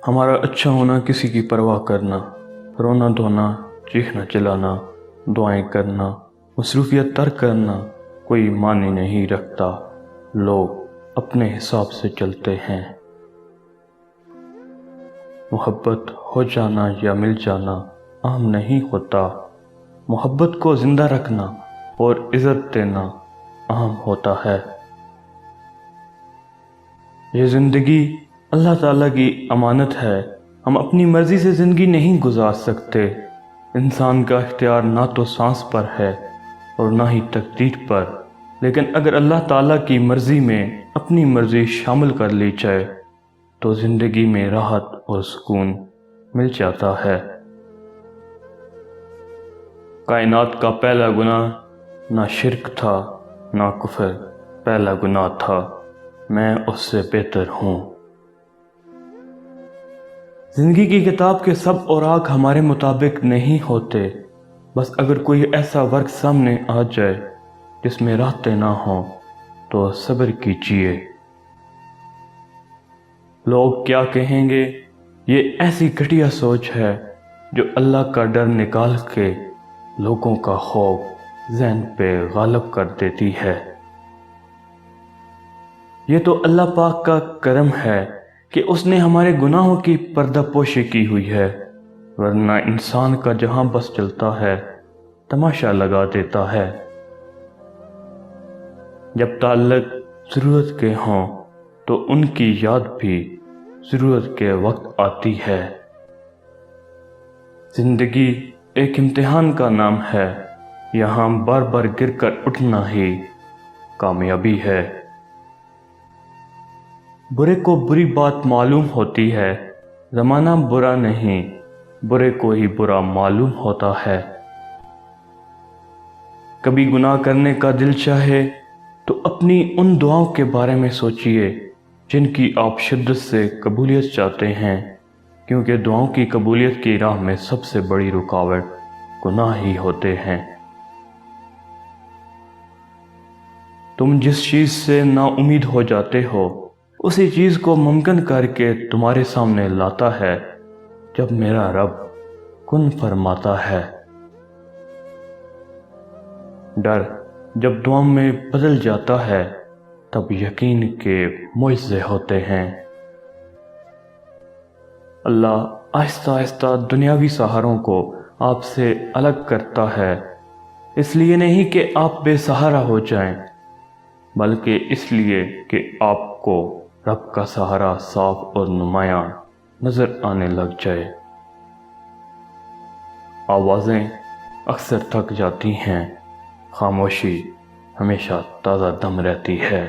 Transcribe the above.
ہمارا اچھا ہونا کسی کی پرواہ کرنا، رونا دھونا، چیخنا چلانا، دعائیں کرنا، مصروفیت ترک کرنا کوئی معنی نہیں رکھتا۔ لوگ اپنے حساب سے چلتے ہیں۔ محبت ہو جانا یا مل جانا عام نہیں ہوتا، محبت کو زندہ رکھنا اور عزت دینا عام ہوتا ہے۔ یہ زندگی اللہ تعالیٰ کی امانت ہے، ہم اپنی مرضی سے زندگی نہیں گزار سکتے۔ انسان کا اختیار نہ تو سانس پر ہے اور نہ ہی تقدیر پر، لیکن اگر اللہ تعالیٰ کی مرضی میں اپنی مرضی شامل کر لی جائے تو زندگی میں راحت اور سکون مل جاتا ہے۔ کائنات کا پہلا گناہ نہ شرک تھا نہ کفر، پہلا گناہ تھا میں اس سے بہتر ہوں۔ زندگی کی کتاب کے سب اوراق ہمارے مطابق نہیں ہوتے، بس اگر کوئی ایسا ورق سامنے آ جائے جس میں راحتیں نہ ہوں تو صبر کیجیے۔ لوگ کیا کہیں گے، یہ ایسی گھٹیا سوچ ہے جو اللہ کا ڈر نکال کے لوگوں کا خوف ذہن پہ غالب کر دیتی ہے۔ یہ تو اللہ پاک کا کرم ہے کہ اس نے ہمارے گناہوں کی پردہ پوشی کی ہوئی ہے، ورنہ انسان کا جہاں بس چلتا ہے تماشا لگا دیتا ہے۔ جب تعلق ضرورت کے ہوں تو ان کی یاد بھی ضرورت کے وقت آتی ہے۔ زندگی ایک امتحان کا نام ہے، یہاں بار بار گر کر اٹھنا ہی کامیابی ہے۔ برے کو بری بات معلوم ہوتی ہے، زمانہ برا نہیں، برے کو ہی برا معلوم ہوتا ہے۔ کبھی گناہ کرنے کا دل چاہے تو اپنی ان دعاؤں کے بارے میں سوچئے جن کی آپ شدت سے قبولیت چاہتے ہیں، کیونکہ دعاؤں کی قبولیت کی راہ میں سب سے بڑی رکاوٹ گناہ ہی ہوتے ہیں۔ تم جس چیز سے نا امید ہو جاتے ہو اسی چیز کو ممکن کر کے تمہارے سامنے لاتا ہے جب میرا رب کن فرماتا ہے۔ ڈر جب دعا میں بدل جاتا ہے تب یقین کے معجزے ہوتے ہیں۔ اللہ آہستہ آہستہ دنیاوی سہاروں کو آپ سے الگ کرتا ہے، اس لیے نہیں کہ آپ بے سہارا ہو جائیں، بلکہ اس لیے کہ آپ کو رب کا سہارا صاف اور نمایاں نظر آنے لگ جائے۔ آوازیں اکثر تھک جاتی ہیں، خاموشی ہمیشہ تازہ دم رہتی ہے۔